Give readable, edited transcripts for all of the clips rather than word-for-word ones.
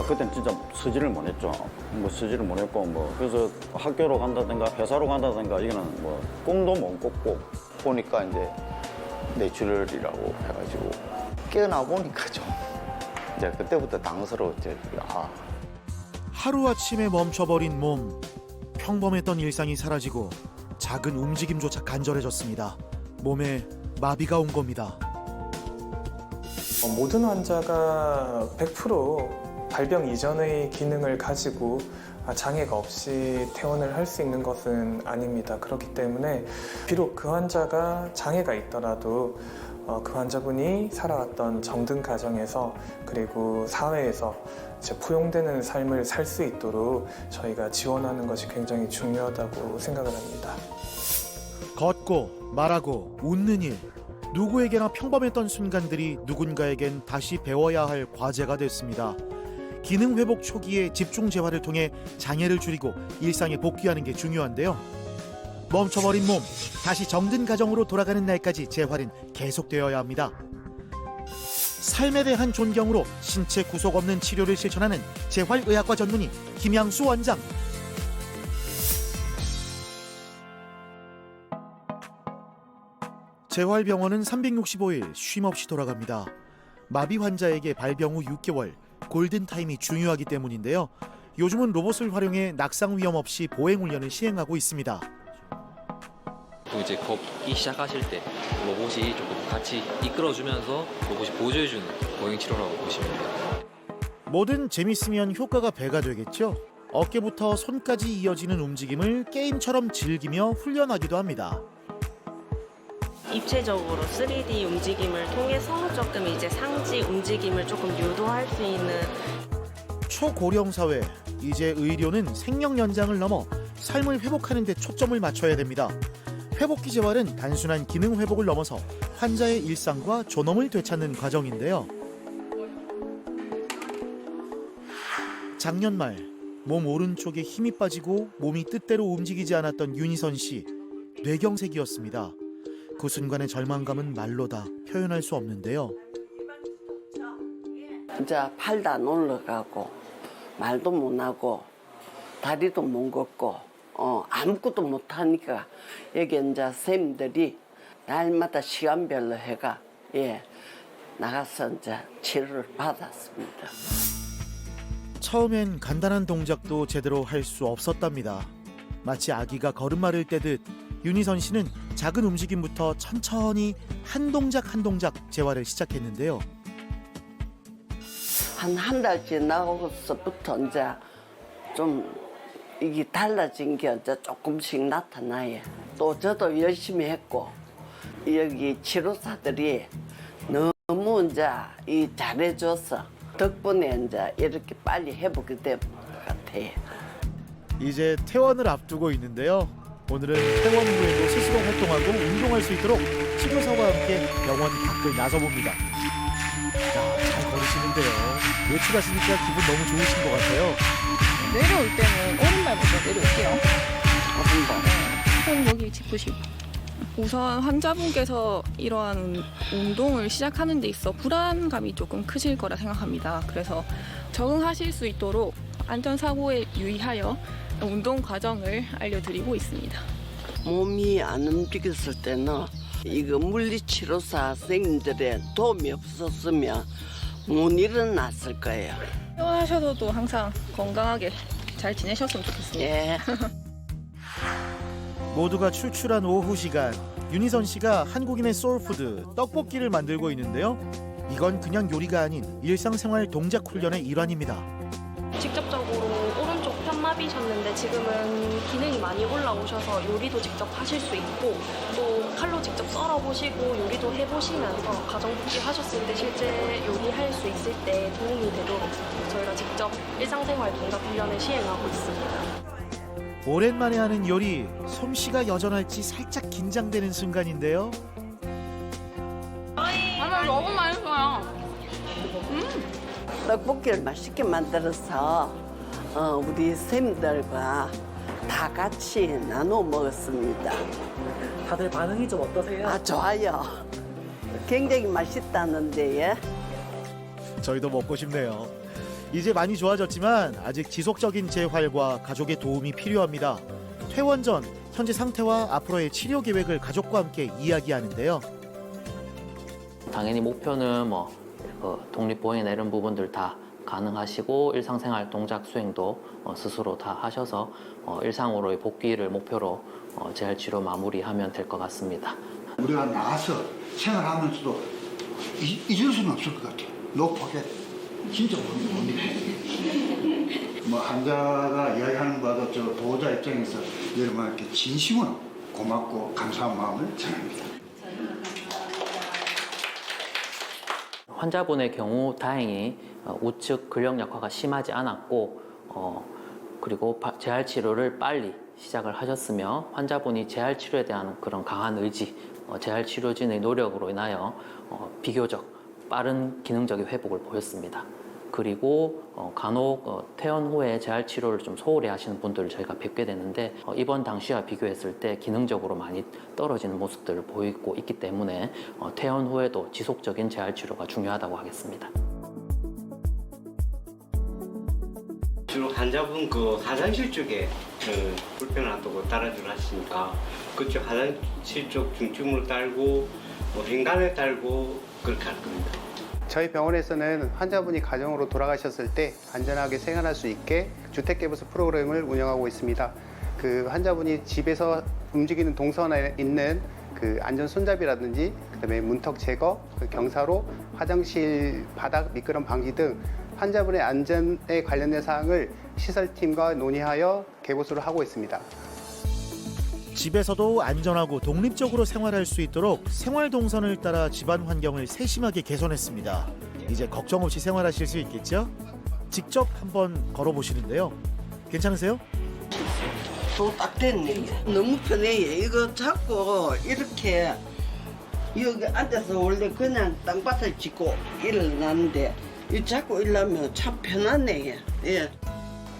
그때는 진짜 서지를 못 했죠. 뭐 서지를 못 했고 뭐 그래서 학교로 간다든가 회사로 간다든가 이거는 뭐 꿈도 못 꿨고 보니까 이제 뇌출혈이라고 해가지고 깨어나 보니까 좀 이제 그때부터 당스러웠죠. 하루아침에 멈춰버린 몸. 평범했던 일상이 사라지고 작은 움직임조차 간절해졌습니다. 몸에 마비가 온 겁니다. 모든 환자가 100% 발병 이전의 기능을 가지고 장애가 없이 퇴원을 할 수 있는 것은 아닙니다. 그렇기 때문에 비록 그 환자가 장애가 있더라도 그 환자분이 살아왔던 정든 가정에서 그리고 사회에서 이제 포용되는 삶을 살 수 있도록 저희가 지원하는 것이 굉장히 중요하다고 생각을 합니다. 걷고 말하고 웃는 일. 누구에게나 평범했던 순간들이 누군가에겐 다시 배워야 할 과제가 됐습니다. 기능 회복 초기에 집중 재활을 통해 장애를 줄이고 일상에 복귀하는 게 중요한데요. 멈춰버린 몸, 다시 정든 가정으로 돌아가는 날까지 재활은 계속되어야 합니다. 삶에 대한 존경으로 신체 구속 없는 치료를 실천하는 재활의학과 전문의 김양수 원장. 재활병원은 365일 쉼없이 돌아갑니다. 마비 환자에게 발병 후 6개월 골든타임이 중요하기 때문인데요. 요즘은 로봇을 활용해 낙상 위험 없이 보행 훈련을 시행하고 있습니다. 이제 걷기 시작하실 때 로봇이 조금 같이 이끌어주면서 로봇이 보조해주는 보행 치료라고 보시면 돼요. 뭐든 재밌으면 효과가 배가 되겠죠. 어깨부터 손까지 이어지는 움직임을 게임처럼 즐기며 훈련하기도 합니다. 입체적으로 3D 움직임을 통해서 조금 이제 상지 움직임을 조금 유도할 수 있는. 초고령 사회, 이제 의료는 생명 연장을 넘어 삶을 회복하는 데 초점을 맞춰야 됩니다. 회복기 재활은 단순한 기능 회복을 넘어서 환자의 일상과 존엄을 되찾는 과정인데요. 작년 말 몸 오른쪽에 힘이 빠지고 몸이 뜻대로 움직이지 않았던 윤희선 씨. 뇌경색이었습니다. 그 순간의 절망감은 말로 다 표현할 수 없는데요. 진짜 팔도 안 올라가고 말도 못 하고 다리도 못 걷고 아무것도 못 하니까 여기 이제 선생님들이 날마다 시간별로 해가 나가서 이제 치료를 받았습니다. 처음엔 간단한 동작도 제대로 할 수 없었답니다. 마치 아기가 걸음마를 떼듯 윤희선 씨는 작은 움직임부터 천천히 한 동작 한 동작 재활을 시작했는데요. 한 달 지나고서부터 이제 좀 이게 달라진 게 이제 조금씩 나타나요. 또 저도 열심히 했고 여기 치료사들이 너무 이제 잘해줘서 덕분에 이제 이렇게 빨리 회복이 된 것 같아요. 이제 퇴원을 앞두고 있는데요. 오늘은 퇴원 후에도 스스로 활동하고 운동할 수 있도록 치료사와 함께 병원 밖을 나서봅니다. 잘 걸으시는데요. 외출하시니까 기분 너무 좋으신 것 같아요. 내려올 때는 오른발부터 내려올게요. 오른발. 손 여기 짚으시고. 우선 환자분께서 이러한 운동을 시작하는 데 있어 불안감이 조금 크실 거라 생각합니다. 그래서 적응하실 수 있도록 안전사고에 유의하여 운동 과정을 알려드리고 있습니다. 몸이 안 움직였을 때는 이거 물리치료사 선생님들의 도움이 없었으면 못 일어났을 거예요. 퇴원하셔서도 항상 건강하게 잘 지내셨으면 좋겠습니다. 예. 모두가 출출한 오후 시간, 윤희선 씨가 한국인의 소울푸드 떡볶이를 만들고 있는데요. 이건 그냥 요리가 아닌 일상생활 동작 훈련의 일환입니다. 직접적으로 오른쪽 편마비셨는데 지금은 기능이 많이 올라오셔서 요리도 직접 하실 수 있고 또 칼로 직접 썰어보시고 요리도 해보시면서 가정복귀 하셨을 때 실제 요리할 수 있을 때 도움이 되도록 저희가 직접 일상생활 동작 훈련을 시행하고 있습니다. 오랜만에 하는 요리, 솜씨가 여전할지 살짝 긴장되는 순간인데요. 너무 맛있어요. 떡볶이를 맛있게 만들어서 우리 선생님들과 다 같이 나눠 먹었습니다. 다들 반응이 좀 어떠세요? 좋아요. 굉장히 맛있다는데. 저희도 먹고 싶네요. 이제 많이 좋아졌지만 아직 지속적인 재활과 가족의 도움이 필요합니다. 퇴원 전 현재 상태와 앞으로의 치료 계획을 가족과 함께 이야기하는데요. 당연히 목표는 독립보행이나 이런 부분들 다 가능하시고 일상생활 동작 수행도 스스로 다 하셔서 일상으로의 복귀를 목표로 재활치료 마무리하면 될 것 같습니다. 우리가 나가서 생활하면서도 잊을 수는 없을 것 같아요. 노포게 진짜 못 잊어. 환자가 이야기하는 바도 저 보호자 입장에서 여러분께 진심으로 고맙고 감사한 마음을 전합니다. 환자분의 경우 다행히 우측 근력 약화가 심하지 않았고 그리고 재활치료를 빨리 시작을 하셨으며 환자분이 재활치료에 대한 그런 강한 의지, 재활치료진의 노력으로 인하여 비교적 빠른 기능적인 회복을 보였습니다. 그리고 간혹 퇴원 후에 재활치료를 좀 소홀히 하시는 분들을 저희가 뵙게 되는데 이번 당시와 비교했을 때 기능적으로 많이 떨어지는 모습들을 보이고 있기 때문에 퇴원 후에도 지속적인 재활치료가 중요하다고 하겠습니다. 주로 환자분 그 화장실 쪽에 불편하다고 따라줄 하시니까 그쪽 화장실 쪽 중증으로 딸고 횡단에 딸고 그렇게 할 겁니다. 저희 병원에서는 환자분이 가정으로 돌아가셨을 때 안전하게 생활할 수 있게 주택개보수 프로그램을 운영하고 있습니다. 그 환자분이 집에서 움직이는 동선에 있는 그 안전 손잡이라든지 그다음에 문턱 제거, 그 경사로, 화장실 바닥 미끄럼 방지 등 환자분의 안전에 관련된 사항을 시설팀과 논의하여 개보수를 하고 있습니다. 집에서도 안전하고 독립적으로 생활할 수 있도록 생활 동선을 따라 집안 환경을 세심하게 개선했습니다. 이제 걱정 없이 생활하실 수 있겠죠? 직접 한번 걸어보시는데요. 괜찮으세요? 또 딱 됐네. 너무 편해요. 이거 자꾸 이렇게 여기 앉아서 원래 그냥 땅바닥 짚고 일어나는데 이 자꾸 일어나면 참 편하네. 예.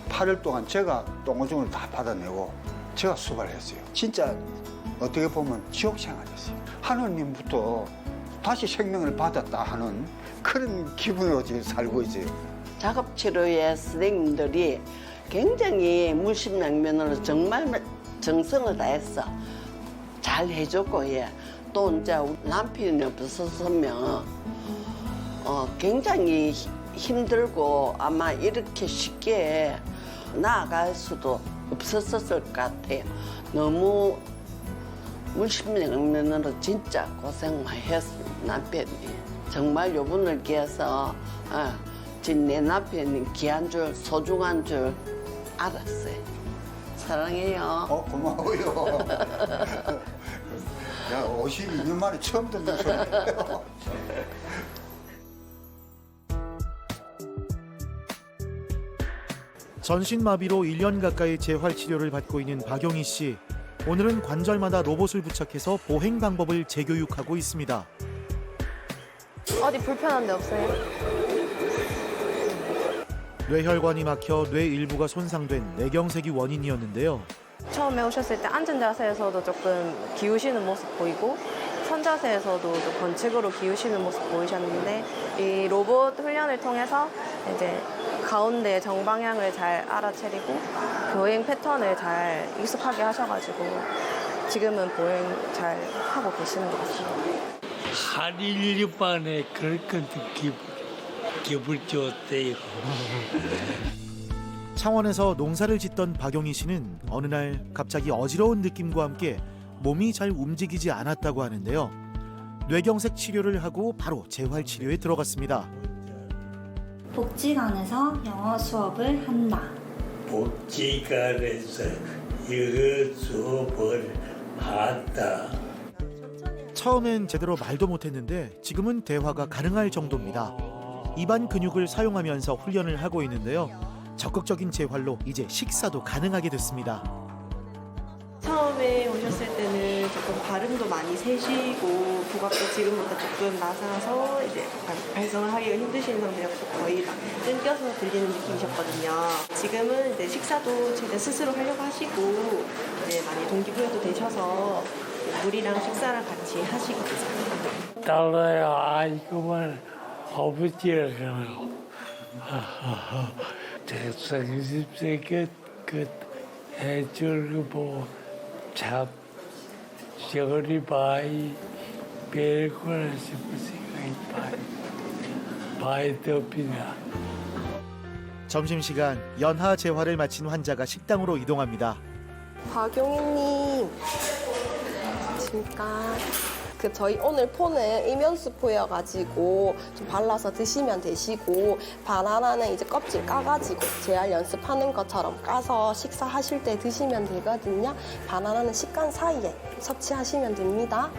8일 동안 제가 똥오줌을 다 받아내고 제가 수발을 했어요. 진짜 어떻게 보면 지옥 생활이었어요. 하느님부터 다시 생명을 받았다 하는 그런 기분으로 지금 살고 있어요. 작업치료의 선생님들이 굉장히 물심양면으로 정말 정성을 다해서 잘 해줬고, 예. 또 이제 남편이 없었으면 굉장히 힘들고 아마 이렇게 쉽게 나아갈 수도 없었을 것 같아요. 너무 물심양면으로 진짜 고생 많이 했어요, 남편이. 정말 요분을 위해서 내 남편이 귀한 줄, 소중한 줄 알았어요. 사랑해요. 고마워요. 야, 52년 만에 처음 듣는 소리예요. 전신마비로 1년 가까이 재활치료를 받고 있는 박용희 씨. 오늘은 관절마다 로봇을 부착해서 보행 방법을 재교육하고 있습니다. 어디 불편한 데 없어요? 뇌혈관이 막혀 뇌 일부가 손상된 뇌경색이 원인이었는데요. 처음에 오셨을 때 앉은 자세에서도 조금 기우시는 모습 보이고 선 자세에서도 좀 번측으로 기우시는 모습 보이셨는데 이 로봇 훈련을 통해서 이제 가운데 정방향을 잘 알아차리고 보행 패턴을 잘 익숙하게 하셔가지고 지금은 보행 잘 하고 계시는 것 같습니다. 한 1년 만에 그렇게 기분 좋대요. 창원에서 농사를 짓던 박용희 씨는 어느 날 갑자기 어지러운 느낌과 함께 몸이 잘 움직이지 않았다고 하는데요. 뇌경색 치료를 하고 바로 재활치료에 들어갔습니다. 복지관에서 영어 수업을 한다. 복지관에서 영어 수업을 한다. 처음엔 제대로 말도 못했는데 지금은 대화가 가능할 정도입니다. 입안 근육을 사용하면서 훈련을 하고 있는데요. 적극적인 재활로 이제 식사도 가능하게 됐습니다. 처음에 오셨을 때는 조금 발음도 많이 세시고 부각도 지금보다 조금 낮아서 이제 약간 발성을 하기가 힘드신 상태였고 거의 막 끊겨서 들리는 느낌이셨거든요. 지금은 이제 식사도 최대 스스로 하려고 하시고 이제 많이 동기부여도 되셔서 물이랑 식사를 같이 하시게 됐어요. 딸아야, 아이고만 아버지를 130세 끝 해줄 뭐잡 저리 바이 별거라 싶은 생각이 바이 덮이나. 점심시간 연하 재활을 마친 환자가 식당으로 이동합니다. 박용희님, 안녕하십니까. 저희 오늘 포는 이면수포여가지고 좀 발라서 드시면 되시고, 바나나는 이제 껍질 까가지고 재활 연습하는 것처럼 까서 식사하실 때 드시면 되거든요. 바나나는 식간 사이에 섭취하시면 됩니다.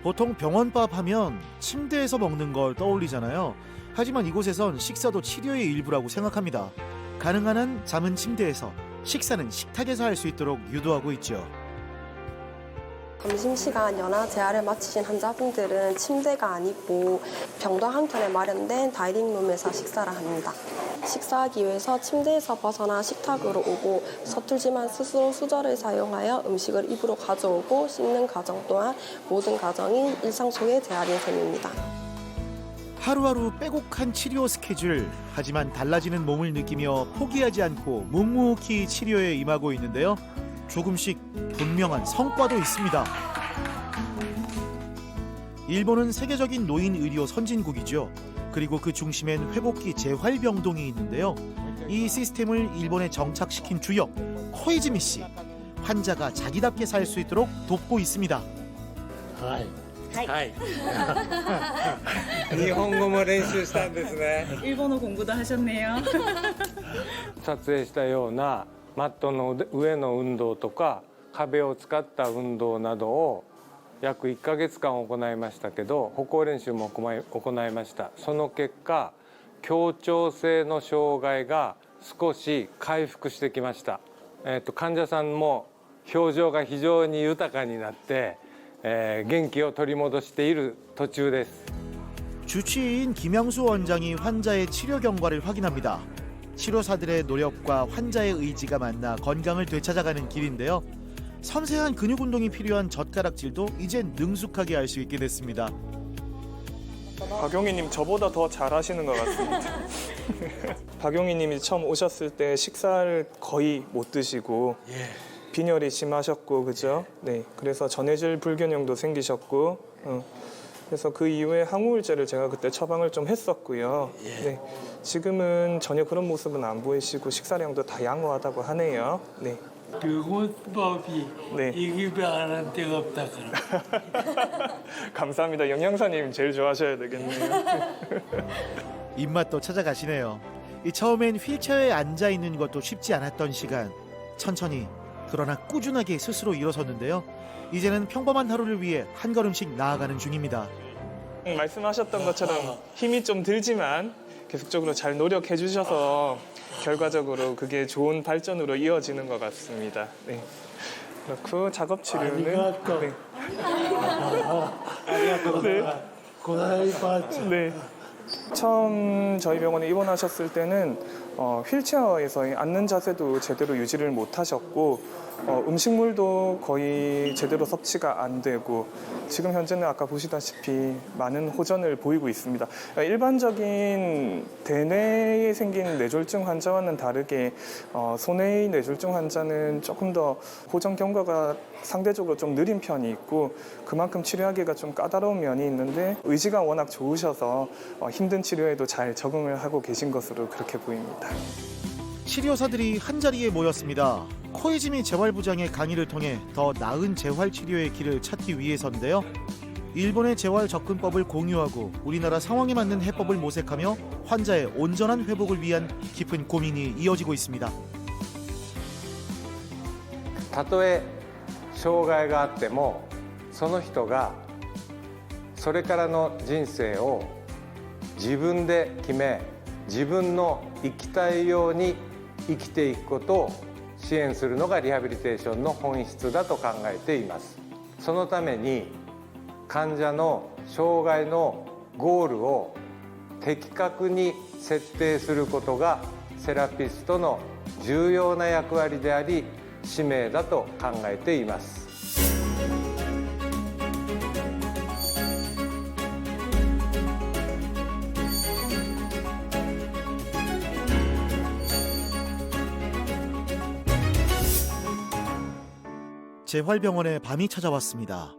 보통 병원밥 하면 침대에서 먹는 걸 떠올리잖아요. 하지만 이곳에선 식사도 치료의 일부라고 생각합니다. 가능한 한 잠은 침대에서, 식사는 식탁에서 할 수 있도록 유도하고 있죠. 점심시간 연하 재활을 마치신 환자분들은 침대가 아니고 병동 한켠에 마련된 다이닝룸에서 식사를 합니다. 식사하기 위해서 침대에서 벗어나 식탁으로 오고 서툴지만 스스로 수저를 사용하여 음식을 입으로 가져오고 씹는 과정 또한 모든 과정이 일상 속의 재활인 셈입니다. 하루하루 빼곡한 치료 스케줄, 하지만 달라지는 몸을 느끼며 포기하지 않고 묵묵히 치료에 임하고 있는데요. 조금씩 분명한 성과도 있습니다. 일본은 세계적인 노인 의료 선진국이죠. 그리고 그 중심엔 회복기 재활병동이 있는데요. 이 시스템을 일본에 정착시킨 주역 코이즈미 씨, 환자가 자기답게 살 수 있도록 돕고 있습니다. 일본어練習したんですね。 일본어 공부도 하셨네요. 撮影したようなマットの上の運動とか壁を使った運動などを約1ヶ月間行いましたけど、歩行練習も行いました。その結果、協調性の障害が少し回復してきました。患者さんも表情が非常に豊かになって、元気を取り戻している途中です。 주치의인 김양수 원장이 환자의 치료 경과를 확인합니다. 치료사들의 노력과 환자의 의지가 만나 건강을 되찾아가는 길인데요. 섬세한 근육 운동이 필요한 젓가락질도 이젠 능숙하게 할 수 있게 됐습니다. 박용희님 저보다 더 잘하시는 것 같습니다. 박용희님이 처음 오셨을 때 식사를 거의 못 드시고 빈혈이 심하셨고, 그죠? 네, 그래서 전해질 불균형도 생기셨고, 그래서 그 이후에 항우울제를 제가 그때 처방을 좀 했었고요. 네, 지금은 전혀 그런 모습은 안 보이시고 식사량도 다 양호하다고 하네요. 네. 병원밥이 이기배 안 한 데가 없다 그럼. 감사합니다. 영양사님 제일 좋아하셔야 되겠네요. 입맛도 찾아가시네요. 처음엔 휠체어에 앉아 있는 것도 쉽지 않았던 시간. 천천히 그러나 꾸준하게 스스로 일어섰는데요. 이제는 평범한 하루를 위해 한 걸음씩 나아가는 중입니다. 말씀하셨던 것처럼 힘이 좀 들지만 계속적으로 잘 노력해 주셔서 결과적으로 그게 좋은 발전으로 이어지는 것 같습니다. 네. 그렇고 작업 치료는 네. 처음 저희 병원에 입원하셨을 때는 휠체어에서의 앉는 자세도 제대로 유지를 못 하셨고, 음식물도 거의 제대로 섭취가 안 되고, 지금 현재는 아까 보시다시피 많은 호전을 보이고 있습니다. 일반적인 대뇌에 생긴 뇌졸중 환자와는 다르게 소뇌의 뇌졸중 환자는 조금 더 호전 경과가 상대적으로 좀 느린 편이 있고, 그만큼 치료하기가 좀 까다로운 면이 있는데 의지가 워낙 좋으셔서 힘든 치료에도 잘 적응을 하고 계신 것으로 그렇게 보입니다. 치료사들이 한자리에 모였습니다. 코이즈미 재활부장의 강의를 통해 더 나은 재활 치료의 길을 찾기 위해서인데요. 일본의 재활 접근법을 공유하고 우리나라 상황에 맞는 해법을 모색하며 환자의 온전한 회복을 위한 깊은 고민이 이어지고 있습니다. たとえ障害があっても、その人がそれからの人生を自分で決め、自分の生きたいように生きていくことを支援するのがリハビリテーションの本質だと考えています。そのために患者の障害のゴールを的確に設定することがセラピストの重要な役割であり、使命だと考えています。 재활병원에 밤이 찾아왔습니다.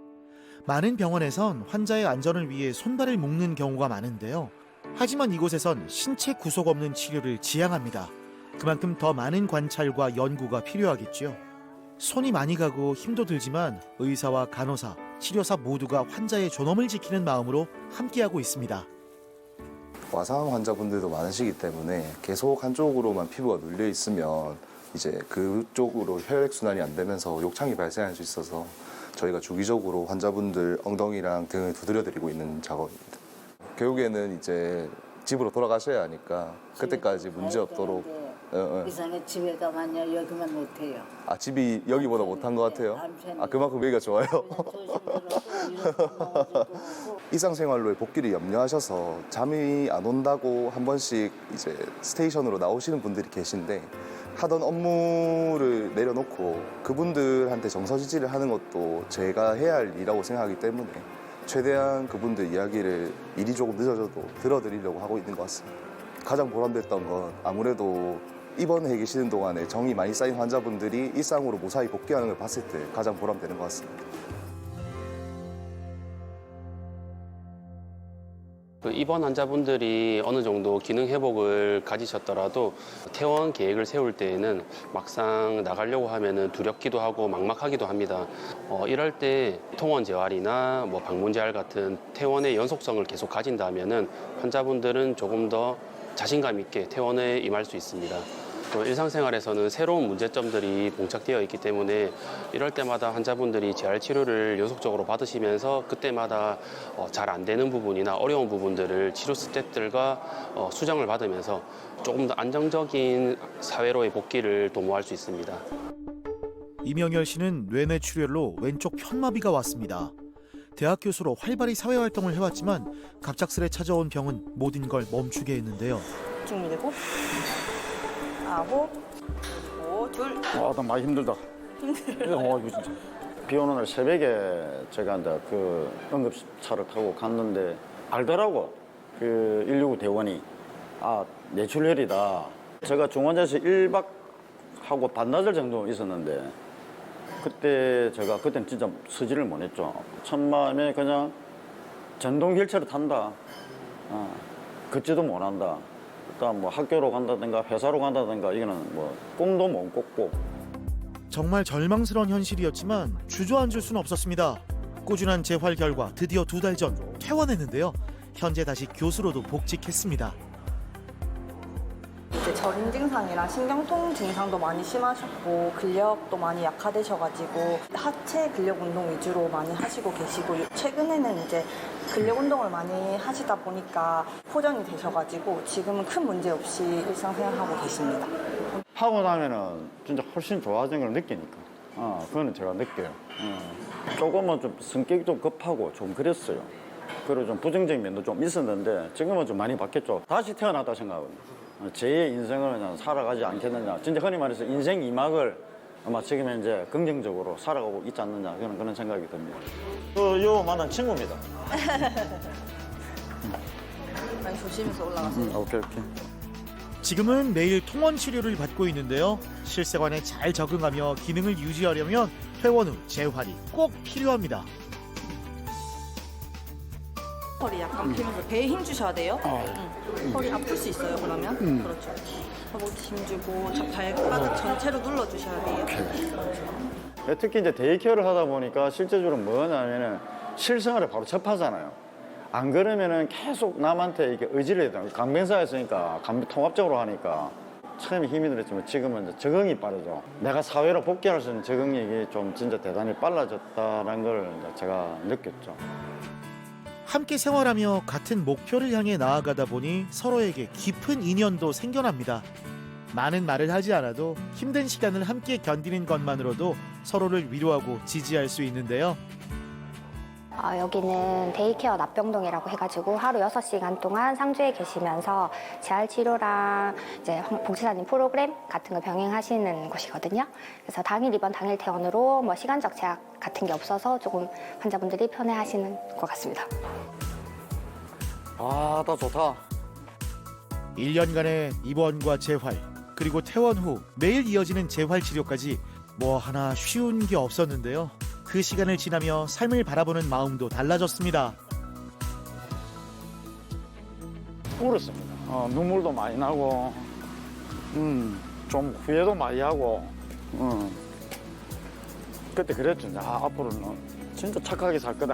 많은 병원에선 환자의 안전을 위해 손발을 묶는 경우가 많은데요. 하지만 이곳에선 신체 구속 없는 치료를 지향합니다. 그만큼 더 많은 관찰과 연구가 필요하겠죠. 손이 많이 가고 힘도 들지만 의사와 간호사, 치료사 모두가 환자의 존엄을 지키는 마음으로 함께하고 있습니다. 와상 환자분들도 많으시기 때문에 계속 한쪽으로만 피부가 눌려 있으면 이제 그쪽으로 혈액순환이 안 되면서 욕창이 발생할 수 있어서 저희가 주기적으로 환자분들 엉덩이랑 등을 두드려드리고 있는 작업입니다. 결국에는 이제 집으로 돌아가셔야 하니까 그때까지 문제 없도록. 이상해 집에 가면요 여기만 못해요. 아, 집이 여기보다 못한 것 같아요? 아, 그만큼 여기가 좋아요? 일상생활로의 복귀를 염려하셔서 잠이 안 온다고 한 번씩 이제 스테이션으로 나오시는 분들이 계신데 하던 업무를 내려놓고 그분들한테 정서지지를 하는 것도 제가 해야 할 일이라고 생각하기 때문에 최대한 그분들 이야기를 일이 조금 늦어져도 들어드리려고 하고 있는 것 같습니다. 가장 보람됐던 건 아무래도 입원해 계시는 동안에 정이 많이 쌓인 환자분들이 일상으로 무사히 복귀하는 걸 봤을 때 가장 보람되는 것 같습니다. 입원 환자분들이 어느 정도 기능 회복을 가지셨더라도 퇴원 계획을 세울 때에는 막상 나가려고 하면은 두렵기도 하고 막막하기도 합니다. 이럴 때 통원 재활이나 방문 재활 같은 퇴원의 연속성을 계속 가진다면은 환자분들은 조금 더 자신감 있게 퇴원에 임할 수 있습니다. 또 일상생활에서는 새로운 문제점들이 봉착되어 있기 때문에 이럴 때마다 환자분들이 재활 치료를 연속적으로 받으시면서 그때마다 잘 안 되는 부분이나 어려운 부분들을 치료 스텝들과 수정을 받으면서 조금 더 안정적인 사회로의 복귀를 도모할 수 있습니다. 이명열 씨는 뇌내 출혈로 왼쪽 편마비가 왔습니다. 대학 교수로 활발히 사회활동을 해왔지만 갑작스레 찾아온 병은 모든 걸 멈추게 했는데요. 중미되고 9, 5, 2. 아, 나 많이 힘들다. 이거 진짜. 비 오는 날 새벽에 제가 이제 그 응급차를 타고 갔는데 알더라고. 그 119 대원이 뇌출혈이다. 제가 중환자실에 1박 하고 반나절 정도 있었는데 그때는 진짜 서지를 못 했죠. 첫 마음에 그냥 전동 휠체어를 탄다. 걷지도 못한다. 일단 학교로 간다든가 회사로 간다든가 이거는 꿈도 못 꿨고. 정말 절망스러운 현실이었지만 주저앉을 수는 없었습니다. 꾸준한 재활 결과 드디어 2달 전 퇴원했는데요. 현재 다시 교수로도 복직했습니다. 저림 증상이랑 신경통 증상도 많이 심하셨고 근력도 많이 약화되셔가지고 하체 근력 운동 위주로 많이 하시고 계시고 최근에는 이제 근력 운동을 많이 하시다 보니까 포전이 되셔가지고 지금은 큰 문제 없이 일상생활하고 계십니다. 하고 나면은 진짜 훨씬 좋아진 걸 느끼니까. 그거는 제가 느껴요. 조금은 좀 성격이 좀 급하고 좀 그랬어요. 그리고 좀 부정적인 면도 좀 있었는데 지금은 좀 많이 바뀌었죠. 다시 태어났다 생각합니다. 제 인생을 그냥 살아가지 않겠느냐. 진짜 흔히 말해서 인생 2막을 아마 지금 이제 긍정적으로 살아가고 있지 않느냐 그런 생각이 듭니다. 요 만난 친구입니다. 많이 조심해서 올라가세요. 오케이. 지금은 매일 통원 치료를 받고 있는데요. 실생활에 잘 적응하며 기능을 유지하려면 퇴원 후 재활이 꼭 필요합니다. 허리 약간 피면서 배에 힘 주셔야 돼요. 허리 아플 수 있어요, 그러면. 그렇죠. 허벅지 힘 주고 발바닥 전체로 눌러 주셔야 돼요. 그렇죠. 특히 이제 데이케어를 하다 보니까 실제적으로 뭐냐면은 실생활에 바로 접하잖아요. 안 그러면은 계속 남한테 이렇게 의지를 해야 돼요. 강변사였으니까 통합적으로 하니까 처음에 힘이 들었지만 지금은 이제 적응이 빠르죠. 내가 사회로 복귀할 수 있는 적응력이 좀 진짜 대단히 빨라졌다는 걸 제가 느꼈죠. 함께 생활하며 같은 목표를 향해 나아가다 보니 서로에게 깊은 인연도 생겨납니다. 많은 말을 하지 않아도 힘든 시간을 함께 견디는 것만으로도 서로를 위로하고 지지할 수 있는데요. 여기는 데이케어 납병동이라고 해가지고 하루 6시간 동안 상주에 계시면서 재활치료랑 이제 복지사님 프로그램 같은 걸 병행하시는 곳이거든요. 그래서 당일 입원, 당일 퇴원으로 시간적 제약 같은 게 없어서 조금 환자분들이 편해하시는 것 같습니다. 나 좋다. 1년간의 입원과 재활, 그리고 퇴원 후 매일 이어지는 재활치료까지 뭐 하나 쉬운 게 없었는데요. 그 시간을 지나며 삶을 바라보는 마음도 달라졌습니다. 울었습니다. 눈물도 많이 나고, 좀 후회도 많이 하고, 그때 그랬죠. 앞으로는 진짜 착하게 살 거다.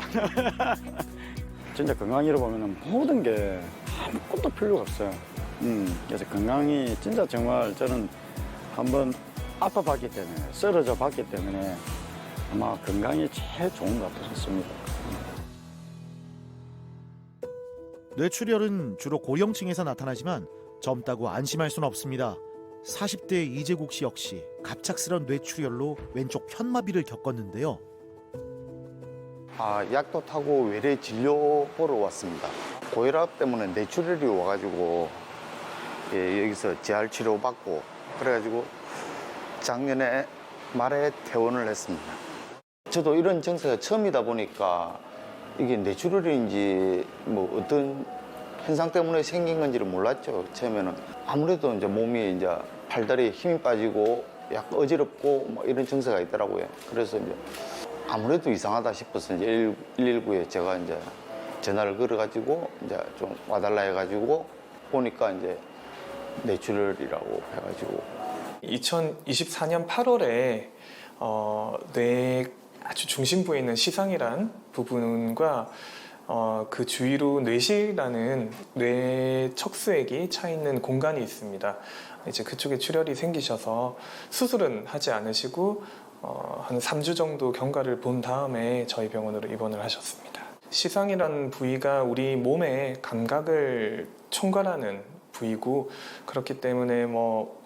진짜 건강 잃어보면 모든 게 아무것도 필요가 없어요. 그래서 건강이 진짜 정말 저는 한번 아파봤기 때문에, 쓰러져 봤기 때문에 아마 건강이 제일 좋은 것 같았습니다. 뇌출혈은 주로 고령층에서 나타나지만 젊다고 안심할 수는 없습니다. 40대 이재국 씨 역시 갑작스런 뇌출혈로 왼쪽 편마비를 겪었는데요. 약도 타고 외래 진료 보러 왔습니다. 고혈압 때문에 뇌출혈이 와가지고 여기서 재활 치료 받고 그래가지고 작년에 말에 퇴원을 했습니다. 저도 이런 증세가 처음이다 보니까 이게 뇌출혈인지 뭐 어떤 현상 때문에 생긴 건지를 몰랐죠. 처음에는 아무래도 이제 몸이 이제 팔다리에 힘이 빠지고 약간 어지럽고 뭐 이런 증세가 있더라고요. 그래서 이제 아무래도 이상하다 싶어서 이제 119에 제가 이제 전화를 걸어가지고 이제 좀 와달라 해가지고 보니까 이제 뇌출혈이라고 해가지고 2024년 8월에 뇌 아주 중심부에 있는 시상이란 부분과 그 주위로 뇌실이라는 뇌 척수액이 차 있는 공간이 있습니다. 이제 그쪽에 출혈이 생기셔서 수술은 하지 않으시고 한 3주 정도 경과를 본 다음에 저희 병원으로 입원을 하셨습니다. 시상이라는 부위가 우리 몸의 감각을 총괄하는 부위고 그렇기 때문에 뭐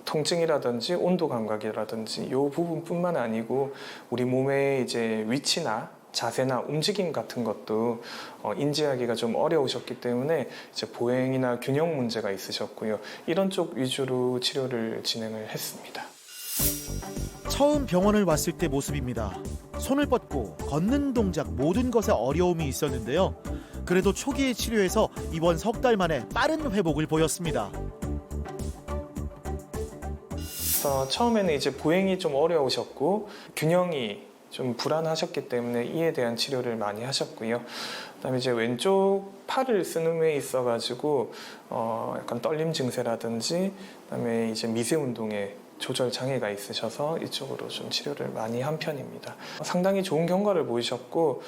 통증이라든지 온도 감각이라든지 이 부분뿐만 아니고 우리 몸의 이제 위치나 자세나 움직임 같은 것도 인지하기가 좀 어려우셨기 때문에 이제 보행이나 균형 문제가 있으셨고요. 이런 쪽 위주로 치료를 진행을 했습니다. 처음 병원을 왔을 때 모습입니다. 손을 뻗고 걷는 동작 모든 것에 어려움이 있었는데요. 그래도 초기의 치료에서 이번 석 달 만에 빠른 회복을 보였습니다. 처음에는 이제 보행이 좀 어려우셨고 균형이 좀 불안하셨기 때문에 이에 대한 치료를 많이 하셨고요. 그다음에 이제 왼쪽 팔을 쓰는 데 있어가지고 약간 떨림 증세라든지 그다음에 이제 미세 운동에 조절 장애가 있으셔서 이쪽으로 좀 치료를 많이 한 편입니다. 상당히 좋은 경과를 보이셨고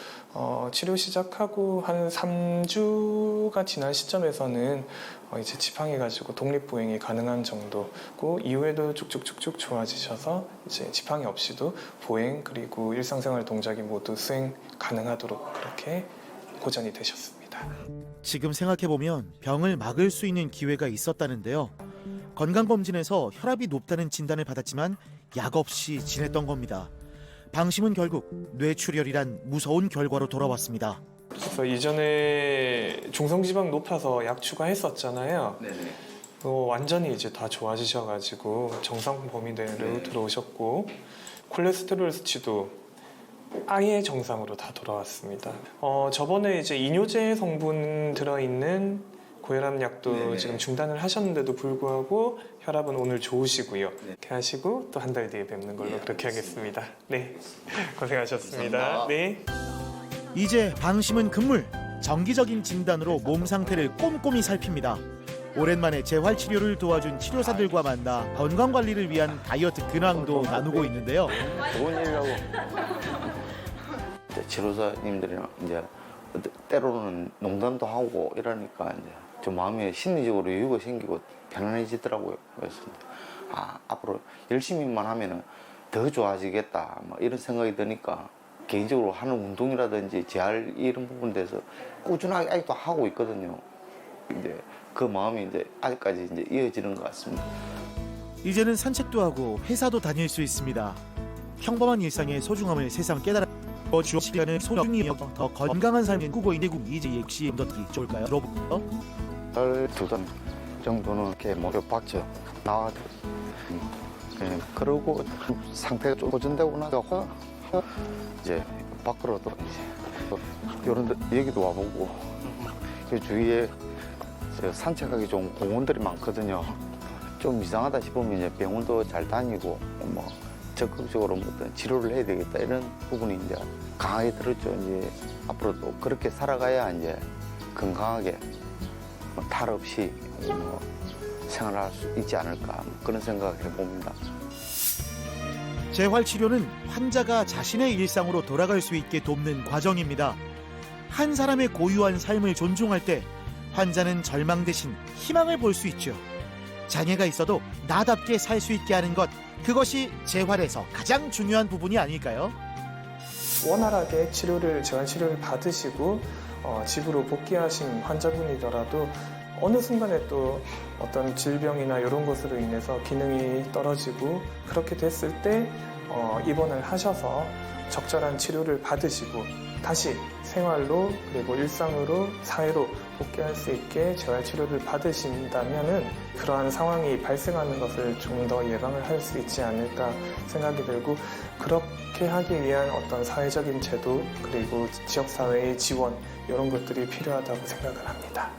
치료 시작하고 한 3주가 지난 시점에서는 이제 지팡이 가지고 독립보행이 가능한 정도고 이후에도 쭉쭉쭉쭉 좋아지셔서 이제 지팡이 없이도 보행 그리고 일상생활 동작이 모두 수행 가능하도록 그렇게 고전이 되셨습니다. 지금 생각해보면 병을 막을 수 있는 기회가 있었다는데요. 건강검진에서 혈압이 높다는 진단을 받았지만 약 없이 지냈던 겁니다. 방심은 결국 뇌출혈이란 무서운 결과로 돌아왔습니다. 그래서 이전에 중성지방 높아서 약 추가했었잖아요. 완전히 이제 다 좋아지셔가지고 정상 범위 내로 들어오셨고 콜레스테롤 수치도 아예 정상으로 다 돌아왔습니다. 저번에 이제 이뇨제 성분 들어있는 고혈압 약도 지금 중단을 하셨는데도 불구하고 혈압은 오늘 좋으시고요. 이렇게 하시고 또 한 달 뒤에 뵙는 걸로 그렇게 하겠습니다. 네, 고생하셨습니다. 감사합니다. 네. 이제 방심은 금물. 정기적인 진단으로 몸 상태를 꼼꼼히 살핍니다. 오랜만에 재활치료를 도와준 치료사들과 만나 건강관리를 위한 다이어트 근황도 나누고 있는데요. 좋은 일이라고. 치료사님들이랑 이제 때로는 농담도 하고 이러니까 이제 좀 마음에 심리적으로 여유가 생기고 편안해지더라고요. 그래서 앞으로 열심히만 하면은 더 좋아지겠다 뭐 이런 생각이 드니까 개인적으로 하는 운동이라든지 재활 이런 부분에 대해서 꾸준하게 아직도 하고 있거든요. 이제 그 마음이 이제 아직까지 이제 이어지는 것 같습니다. 이제는 산책도 하고 회사도 다닐 수 있습니다. 평범한 일상의 소중함을 세상 깨달아 주어 시간을 소중히 여겨 더 건강한 삶을 꾸고 있는 이제 역시 어떻게 좋을까요? 들어볼까요? 달 2달 정도는 이렇게 목욕 받죠. 나와도 그러고 상태가 좀 고전되고 나서 이제 밖으로도 이제 이런 데 여기도 와보고 그 주위에 산책하기 좋은 공원들이 많거든요. 좀 이상하다 싶으면 이제 병원도 잘 다니고 뭐 적극적으로 어떤 치료를 해야 되겠다 이런 부분이 이제 강하게 들었죠. 이제 앞으로도 그렇게 살아가야 이제 건강하게 탈 없이 생활할 수 있지 않을까 그런 생각을 해봅니다. 재활치료는 환자가 자신의 일상으로 돌아갈 수 있게 돕는 과정입니다. 한 사람의 고유한 삶을 존중할 때 환자는 절망 대신 희망을 볼 수 있죠. 장애가 있어도 나답게 살 수 있게 하는 것, 그것이 재활에서 가장 중요한 부분이 아닐까요? 원활하게 재활치료를 받으시고 집으로 복귀하신 환자분이더라도 어느 순간에 또 어떤 질병이나 이런 것으로 인해서 기능이 떨어지고 그렇게 됐을 때 입원을 하셔서 적절한 치료를 받으시고 다시 생활로 그리고 일상으로 사회로 복귀할 수 있게 재활치료를 받으신다면은 그러한 상황이 발생하는 것을 좀 더 예방을 할 수 있지 않을까 생각이 들고 그렇게 하기 위한 어떤 사회적인 제도 그리고 지역사회의 지원 이런 것들이 필요하다고 생각을 합니다.